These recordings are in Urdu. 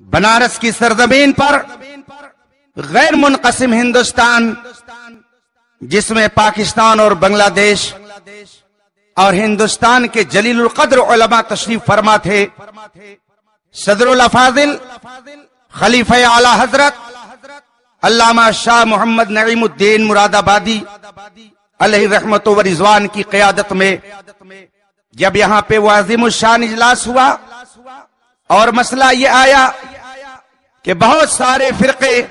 بنارس کی سرزمین پر غیر منقسم ہندوستان، جس میں پاکستان اور بنگلہ دیش اور ہندوستان کے جلیل القدر علماء تشریف فرما تھے، صدر الافاضل خلیفہ اعلی حضرت علامہ شاہ محمد نعیم الدین مراد آبادی علیہ رحمت و رضوان کی قیادت میں جب یہاں پہ وہ عظیم الشان اجلاس ہوا اور مسئلہ یہ آیا کہ بہت سارے فرقے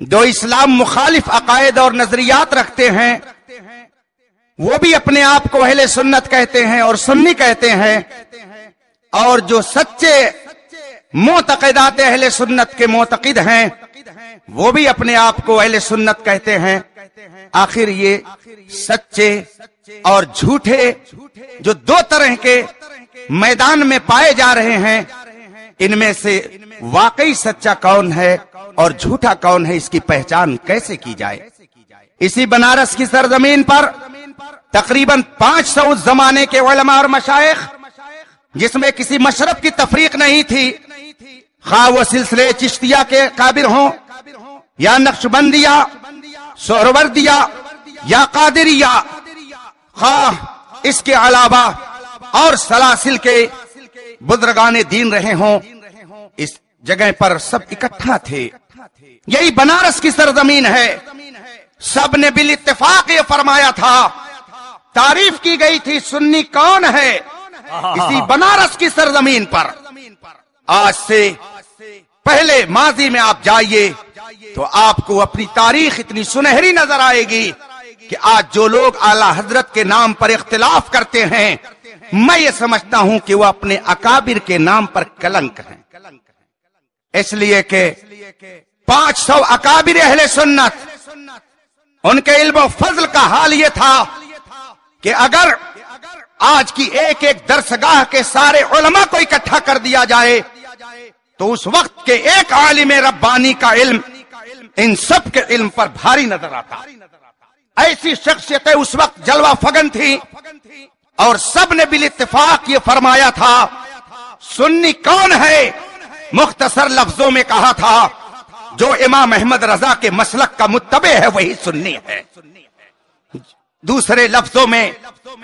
جو اسلام مخالف عقائد اور نظریات رکھتے ہیں وہ بھی اپنے آپ کو اہل سنت کہتے ہیں اور سنی کہتے ہیں، اور جو سچے معتقدات اہل سنت کے معتقد ہیں وہ بھی اپنے آپ کو اہل سنت کہتے ہیں۔ آخر یہ سچے اور جھوٹے جو دو طرح کے میدان میں پائے جا رہے ہیں، ان میں سے واقعی سچا کون ہے اور جھوٹا کون ہے، اس کی پہچان کیسے کی جائے؟ اسی بنارس کی سرزمین پر تقریباً 500 زمانے کے علماء اور مشائخ، جس میں کسی مشرب کی تفریق نہیں تھی، خواہ وہ سلسلے چشتیہ کے کابر ہوں یا نقشبندیہ، سہروردیہ یا قادریہ، خواہ اس کے علاوہ اور سلاسل کے بزرگان دین رہے ہوں، اس جگہ پر سب اکٹھا تھے۔ یہی بنارس کی سرزمین ہے۔ سب نے بالاتفاق یہ فرمایا تھا، تعریف کی گئی تھی سنی کون ہے اسی بنارس کی سرزمین پر۔ آج سے پہلے ماضی میں آپ جائیے تو آپ کو اپنی تاریخ اتنی سنہری نظر آئے گی کہ آج جو لوگ اعلی حضرت کے نام پر اختلاف کرتے ہیں، میں یہ سمجھتا ہوں کہ وہ اپنے اکابر کے نام پر کلنک ہیں، اس لیے کہ 500 اکابر اہل سنت، ان کے علم و فضل کا حال یہ تھا کہ اگر آج کی ایک ایک درسگاہ کے سارے علماء کو اکٹھا کر دیا جائے تو اس وقت کے ایک عالم ربانی کا علم ان سب کے علم پر بھاری نظر آتا۔ ایسی شخصیتیں اس وقت جلوہ فگن تھی اور سب نے بالاتفاق یہ فرمایا تھا سنی کون ہے؟ مختصر لفظوں میں کہا تھا جو امام احمد رضا کے مسلک کا متبع ہے وہی سنی ہے۔ دوسرے لفظوں میں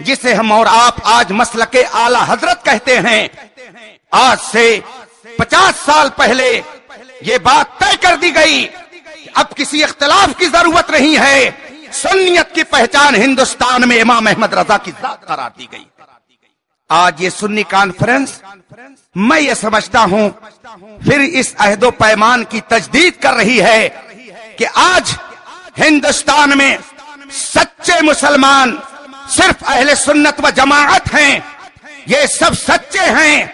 جسے ہم اور آپ آج مسلک اعلی حضرت کہتے ہیں، آج سے 50 سال پہلے یہ بات طے کر دی گئی کہ اب کسی اختلاف کی ضرورت نہیں ہے، سنیت کی پہچان ہندوستان میں امام احمد رضا کی ذات قرار دی گئی۔ آج یہ سنی کانفرنس میں یہ سمجھتا ہوں پھر اس عہد و پیمان کی تجدید کر رہی ہے کہ آج ہندوستان میں سچے مسلمان صرف اہل سنت و جماعت ہیں، یہ سب سچے ہیں،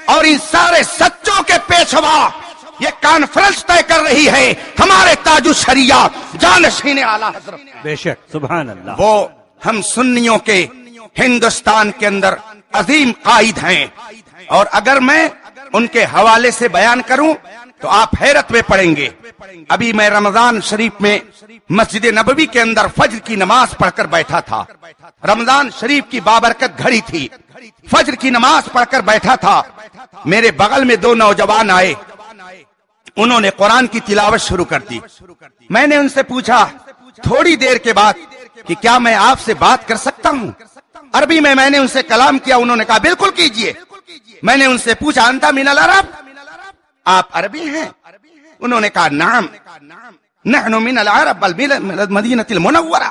اور ان سارے سچوں کے پیشوا یہ کانفرنس طے کر رہی ہے ہمارے تاج الشریعہ جانشین اعلی حضرت۔ بے شک، سبحان اللہ۔ وہ ہم سنیوں کے ہندوستان کے اندر عظیم قائد ہیں، اور اگر میں ان کے حوالے سے بیان کروں تو آپ حیرت میں پڑیں گے۔ ابھی میں رمضان شریف میں مسجد نبوی کے اندر فجر کی نماز پڑھ کر بیٹھا تھا۔ رمضان شریف کی بابرکت گھڑی تھی، فجر کی نماز پڑھ کر بیٹھا تھا، میرے بغل میں دو نوجوان آئے، انہوں نے قرآن کی تلاوت شروع کر دی۔ میں نے ان سے پوچھا تھوڑی دیر کے بعد کہ کیا میں آپ سے بات کر سکتا ہوں؟ عربی میں میں نے ان سے کلام کیا، انہوں نے کہا بالکل کیجئے۔ میں نے ان سے پوچھا انت من العرب، آپ عربی ہیں؟ انہوں نے کہا نعم نحن من العرب بل من المدینہ المنورہ،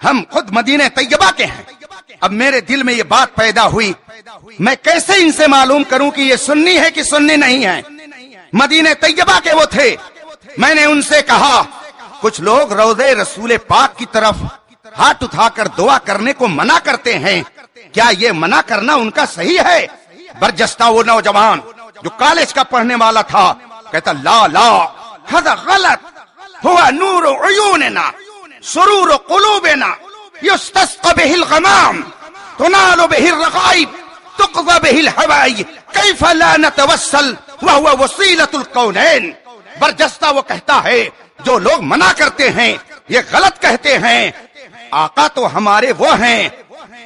ہم خود مدینہ طیبہ کے ہیں۔ اب میرے دل میں یہ بات پیدا ہوئی، میں کیسے ان سے معلوم کروں کہ یہ سنی ہے کہ سنی نہیں ہے؟ مدینہ طیبہ کے وہ تھے۔ میں نے ان سے کہا کچھ لوگ روضے رسول پاک کی طرف ہاتھ اٹھا کر دعا کرنے کو منع کرتے ہیں، کیا یہ منع کرنا ان کا صحیح ہے؟ برجستہ وہ نوجوان جو کالج کا پڑھنے والا تھا کہتا لا لا هذا غلط، هو نور عیوننا سرور قلوبنا يستسقى به الغمام تنال به الرغائب تقضى به الحوائج كيف لا نتوسل وهو وسيلة الكونين۔ برجستہ وہ کہتا ہے جو لوگ منع کرتے ہیں یہ غلط کہتے ہیں، آقا تو ہمارے وہ ہیں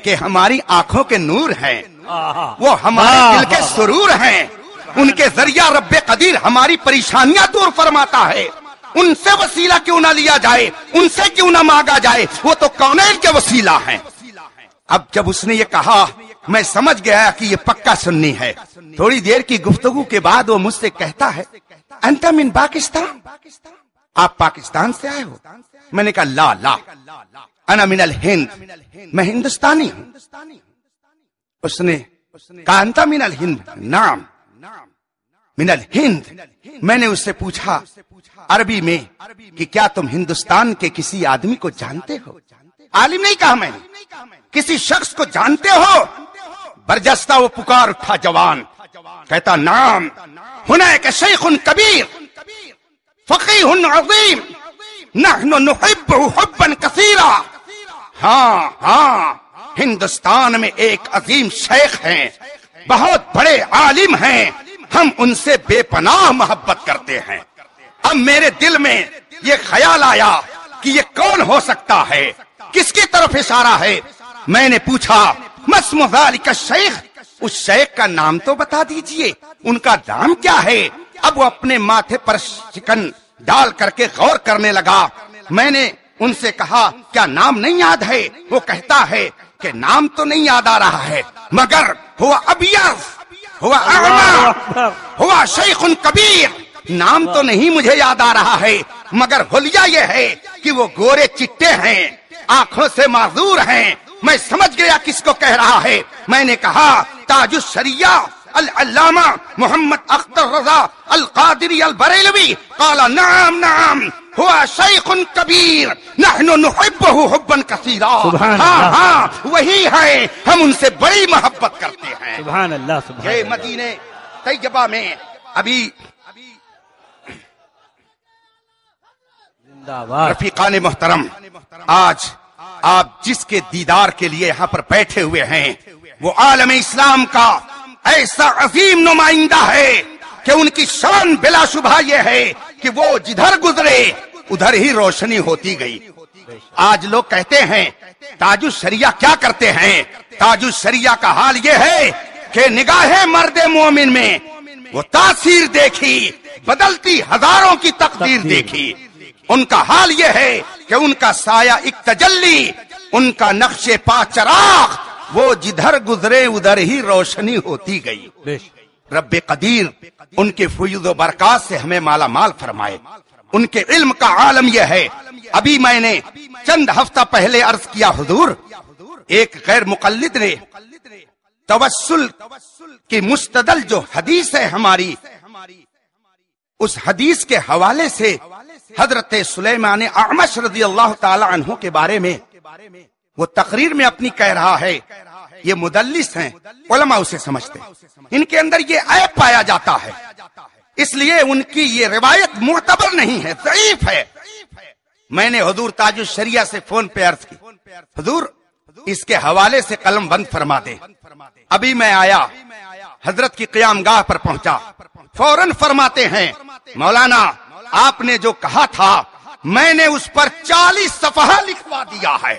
کہ ہماری آنکھوں کے نور ہیں، وہ ہمارے دل کے سرور ہیں، ان کے ذریعہ رب قدیر ہماری پریشانیاں دور فرماتا ہے، ان سے وسیلہ کیوں نہ لیا جائے، ان سے کیوں نہ مانگا جائے، وہ تو کونین کے وسیلہ ہیں۔ اب جب اس نے یہ کہا میں سمجھ گیا کہ یہ پکا سنی ہے۔ تھوڑی دیر کی گفتگو کے بعد وہ مجھ سے کہتا ہے انت من پاکستان، آپ پاکستان سے آئے ہو؟ میں نے کہا لا لا انا من الہند، میں ہندوستانی ہوں۔ اس نے کہا انت من الہند؟ نعم من الہند۔ میں نے اس سے پوچھا عربی میں کہ کیا تم ہندوستان کے کسی آدمی کو جانتے ہو؟ عالم نہیں کہا میں نے، کسی شخص کو جانتے ہو؟ برجستہ وہ پکار اٹھا جوان، کہتا نعم ہناک شیخ کبیر فقیہ عظیم نحن نحبہ حبا کثیرا۔ ہاں ہاں، ہندوستان میں ایک عظیم شیخ ہیں، بہت بڑے عالم ہیں، ہم ان سے بے پناہ محبت کرتے ہیں۔ اب میرے دل میں یہ خیال آیا کہ یہ کون ہو سکتا ہے، کس کی طرف اشارہ ہے؟ میں نے پوچھا ما اسم ذلک الشیخ، اس شیخ کا نام تو بتا دیجئے، ان کا نام کیا ہے؟ اب وہ اپنے ماتھے پر شکن ڈال کر کے غور کرنے لگا۔ میں نے ان سے کہا کیا نام نہیں یاد ہے؟ وہ کہتا ہے کہ نام تو نہیں یاد آ رہا ہے، مگر ہوا ابیض ہوا اعمی ہوا شیخ کبیر، نام تو نہیں مجھے یاد آ رہا ہے، مگر حلیہ یہ ہے کہ وہ گورے چٹے ہیں، آنکھوں سے معذور ہیں۔ میں سمجھ گیا کس کو کہہ رہا ہے۔ میں نے کہا تاج الشریعہ العلامہ محمد اختر رضا القادری البریلوی۔ قال نعم نعم ہوا شیخ کبیر نحن نحبہ حبا کثیرا۔ ہاں ہاں وہی ہے، ہم ان سے بڑی محبت کرتے ہیں۔ سبحان اللہ سبحان یہ اللہ۔ مدینہ طیبہ میں ابھی زندہ باد۔ رفیقان محترم، آج آپ جس کے دیدار کے لیے یہاں پر بیٹھے ہوئے ہیں وہ عالم اسلام کا ایسا عظیم نمائندہ ہے کہ ان کی شان بلا شبہ یہ ہے کہ وہ جدھر گزرے ادھر ہی روشنی ہوتی گئی۔ آج لوگ کہتے ہیں تاج الشریعہ کیا کرتے ہیں؟ تاج الشریعہ کا حال یہ ہے کہ نگاہ مرد مومن میں وہ تاثیر دیکھی، بدلتی ہزاروں کی تقدیر دیکھی۔ ان کا حال یہ ہے کہ ان کا سایہ ایک تجلی، ان کا نقش پا چراغ، وہ جدھر گزرے ادھر ہی روشنی ہوتی گئی۔ رب قدیر ان کے فیض و برکات سے ہمیں مالا مال فرمائے۔ ان کے علم کا عالم یہ ہے، ابھی میں نے چند ہفتہ پہلے عرض کیا حضور، ایک غیر مقلد نے توسل کی مستدل جو حدیث ہے ہماری، اس حدیث کے حوالے سے حضرت سلیمان اعمش رضی اللہ تعالی عنہ کے بارے میں وہ تقریر میں اپنی کہہ رہا ہے یہ مدلس ہیں، علماء اسے سمجھتے ہیں، ان کے اندر یہ عیب پایا جاتا ہے، اس لیے ان کی یہ روایت معتبر نہیں ہے، ضعیف ہے۔ میں نے حضور تاج الشریعہ سے فون پہ عرض کی حضور اس کے حوالے سے قلم بند فرما دے۔ ابھی میں آیا، حضرت کی قیام گاہ پر پہنچا، فوراً فرماتے ہیں مولانا آپ نے جو کہا تھا میں نے اس پر 40 صفحہ لکھوا دیا ہے،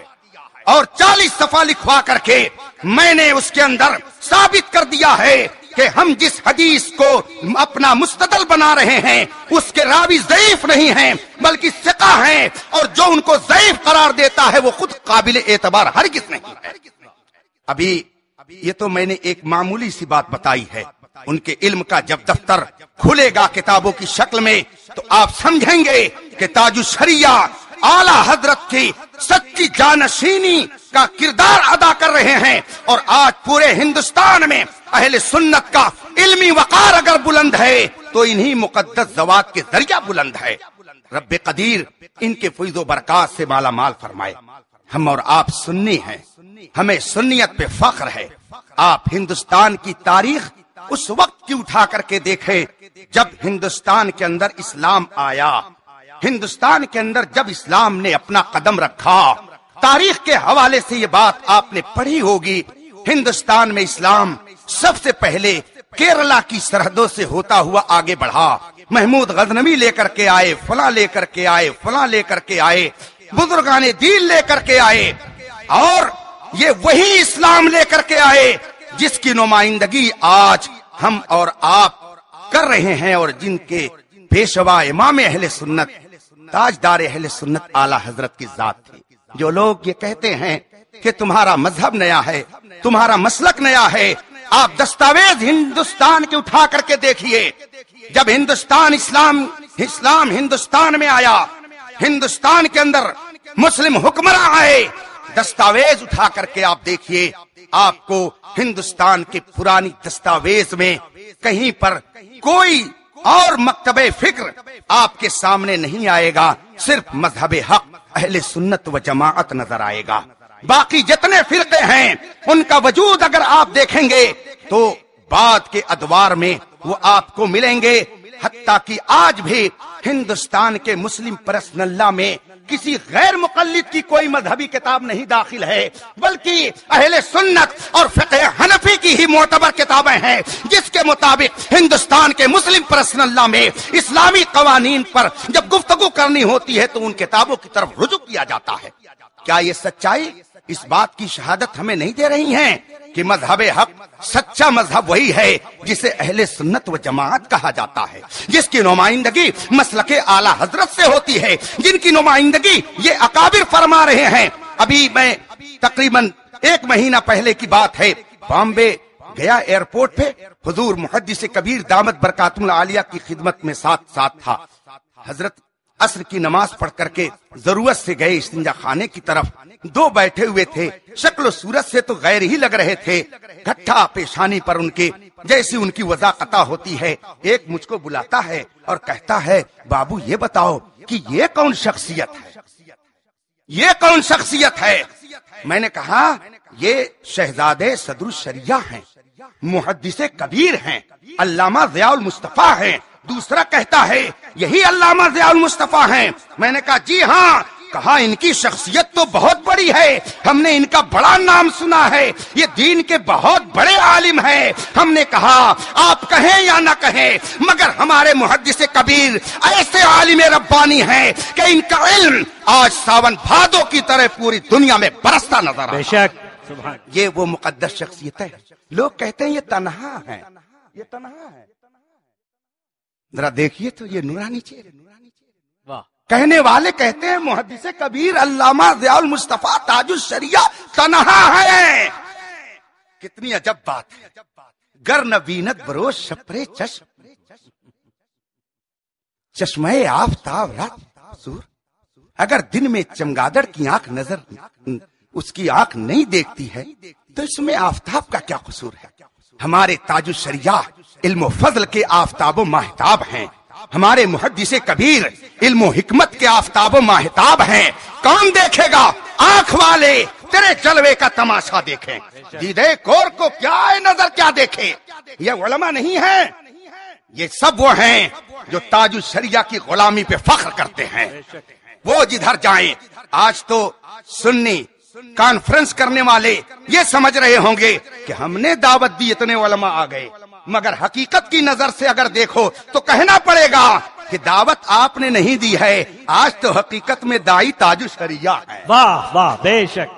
اور 40 صفحہ لکھوا کر کے میں نے اس کے اندر ثابت کر دیا ہے کہ ہم جس حدیث کو اپنا مستدل بنا رہے ہیں اس کے راوی ضعیف نہیں ہیں بلکہ ثقہ ہیں، اور جو ان کو ضعیف قرار دیتا ہے وہ خود قابل اعتبار ہرگز نہیں ہے۔ ابھی یہ تو میں نے ایک معمولی سی بات بتائی ہے، ان کے علم کا جب دفتر کھلے گا کتابوں کی شکل میں تو آپ سمجھیں گے کہ تاج الشریعہ اعلی حضرت کی سچی جانشینی کا کردار ادا کر رہے ہیں، اور آج پورے ہندوستان میں اہل سنت کا علمی وقار اگر بلند ہے تو انہی مقدس ذوات کے ذریعہ بلند ہے۔ رب قدیر ان کے فیض و برکات سے مالا مال فرمائے۔ ہم اور آپ سنی ہیں، ہمیں سنیت پہ فخر ہے۔ آپ ہندوستان کی تاریخ اس وقت کی اٹھا کر کے دیکھیں جب ہندوستان کے اندر اسلام آیا، ہندوستان کے اندر جب اسلام نے اپنا قدم رکھا، تاریخ کے حوالے سے یہ بات آپ نے پڑھی ہوگی، ہندوستان میں اسلام سب سے پہلے کیرلا کی سرحدوں سے ہوتا ہوا آگے بڑھا۔ محمود غزنوی لے کر کے آئے، فلاں لے کر کے آئے، فلاں لے کر کے آئے، بزرگان دین لے کر کے آئے، اور یہ وہی اسلام لے کر کے آئے جس کی نمائندگی آج ہم اور آپ کر رہے ہیں اور جن کے پیشوا امام اہل سنت تاجدار اہل سنت اعلی حضرت کی ذات تھی. جو لوگ یہ کہتے ہیں کہ تمہارا مذہب نیا ہے، تمہارا مسلک نیا ہے، آپ دستاویز ہندوستان کے اٹھا کر کے دیکھیے. جب اسلام ہندوستان میں آیا، ہندوستان کے اندر مسلم حکمراں آئے، دستاویز اٹھا کر کے آپ دیکھیے، آپ کو ہندوستان کے پرانی دستاویز میں کہیں پر کوئی اور مکتب فکر آپ کے سامنے نہیں آئے گا. صرف مذہب حق اہل سنت و جماعت نظر آئے گا. باقی جتنے فرقے ہیں ان کا وجود اگر آپ دیکھیں گے تو بعد کے ادوار میں وہ آپ کو ملیں گے. حتیٰ کہ آج بھی ہندوستان کے مسلم پرسنل لا میں کسی غیر مقلد کی کوئی مذہبی کتاب نہیں داخل ہے، بلکہ اہل سنت اور فقہ حنفی کی ہی معتبر کتابیں ہیں، جس کے مطابق ہندوستان کے مسلم پرسنل لا میں اسلامی قوانین پر جب گفتگو کرنی ہوتی ہے تو ان کتابوں کی طرف رجوع کیا جاتا ہے. کیا یہ سچائی اس بات کی شہادت ہمیں نہیں دے رہی ہیں کہ مذہب حق سچا مذہب وہی ہے جسے اہل سنت و جماعت کہا جاتا ہے، جس کی نمائندگی مسلک اعلی حضرت سے ہوتی ہے، جن کی نمائندگی یہ اکابر فرما رہے ہیں. ابھی میں تقریباً 1 مہینہ پہلے کی بات ہے، بامبے گیا ایئرپورٹ پہ حضور محدث کبیر دامت برکاتہ العالیہ کی خدمت میں ساتھ تھا. حضرت عصر کی نماز پڑھ کر کے ضرورت سے گئے استنجا خانے کی طرف. 2 بیٹھے ہوئے تھے، شکل و صورت سے تو غیر ہی لگ رہے تھے. گھٹا پیشانی پر ان کے جیسی ان کی وضاحت ہوتی ہے. ایک مجھ کو بلاتا ہے اور کہتا ہے بابو یہ بتاؤ کہ یہ کون شخصیت ہے، یہ کون شخصیت ہے؟ میں نے کہا یہ شہزادے صدر الشریعہ ہیں، محدث کبیر ہیں، علامہ ضیاء المصطفیٰ ہیں. دوسرا کہتا ہے یہی علامہ ضیاء المصطفیٰ ہیں. میں نے کہا جی ہاں. کہا ان کی شخصیت تو بہت بڑی ہے، ہم نے ان کا بڑا نام سنا ہے، یہ دین کے بہت بڑے عالم ہیں. ہم نے کہا آپ کہیں یا نہ کہیں مگر ہمارے محدث کبیر ایسے عالم ربانی ہیں کہ ان کا علم آج ساون بھادو کی طرح پوری دنیا میں برستا نظر آتا ہے. بے شک یہ وہ مقدس شخصیت ہے. لوگ کہتے ہیں یہ تنہا ہے، یہ تنہا ہے. ذرا دیکھیے تو یہ نورانی چہرے. کہنے والے کہتے ہیں محدث کبیر علامہ ضیاء المصطفیٰ تاج الشریعہ تنہا ہے. کتنی عجب بات ہے. گر نبینت بروز شپرے چشمہ آفتاب رات سور. اگر دن میں چمگادڑ کی آنکھ نظر اس کی آنکھ نہیں دیکھتی ہے تو اس میں آفتاب کا کیا قصور ہے؟ ہمارے تاج الشریعہ علم و فضل کے آفتاب و ماہتاب ہیں. ہمارے محدث کبیر علم و حکمت کے آفتاب و ماہتاب ہیں. کون دیکھے گا؟ آنکھ والے تیرے جلوے کا تماشا دیکھیں. دیدے کور کو کیا ہے نظر کیا دیکھے. یہ علماء نہیں ہیں، یہ سب وہ ہیں جو تاج الشریعہ کی غلامی پہ فخر کرتے ہیں. وہ جدھر جائیں. آج تو سنی کانفرنس کرنے والے یہ سمجھ رہے ہوں گے کہ ہم نے دعوت دی اتنے علماء آ گئے، مگر حقیقت کی نظر سے اگر دیکھو تو کہنا پڑے گا کہ دعوت آپ نے نہیں دی ہے. آج تو حقیقت میں دائی تاج الشریعہ ہے. واہ واہ بے شک.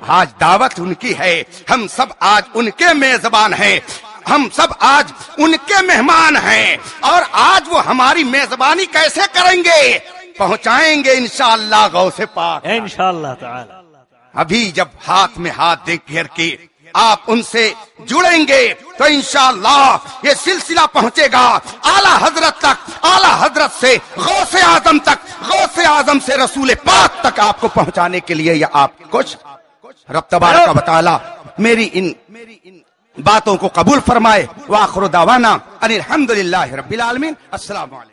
آج دعوت ان کی ہے. ہم سب آج ان کے میزبان ہیں، ہم سب آج ان کے مہمان ہیں. اور آج وہ ہماری میزبانی کیسے کریں گے؟ پہنچائیں گے انشاءاللہ غوث پاک انشاءاللہ تعالی. ابھی جب ہاتھ میں ہاتھ دے کر کے آپ ان سے جڑیں گے تو انشاءاللہ یہ سلسلہ پہنچے گا اعلی حضرت تک، اعلی حضرت سے غوث اعظم تک، غوث اعظم سے رسول پاک تک آپ کو پہنچانے کے لیے یہ آپ کی کوشش. رب تبارک و تعالی میری ان باتوں کو قبول فرمائے. وآخر دعوانا ان الحمدللہ رب العالمین. السلام علیکم.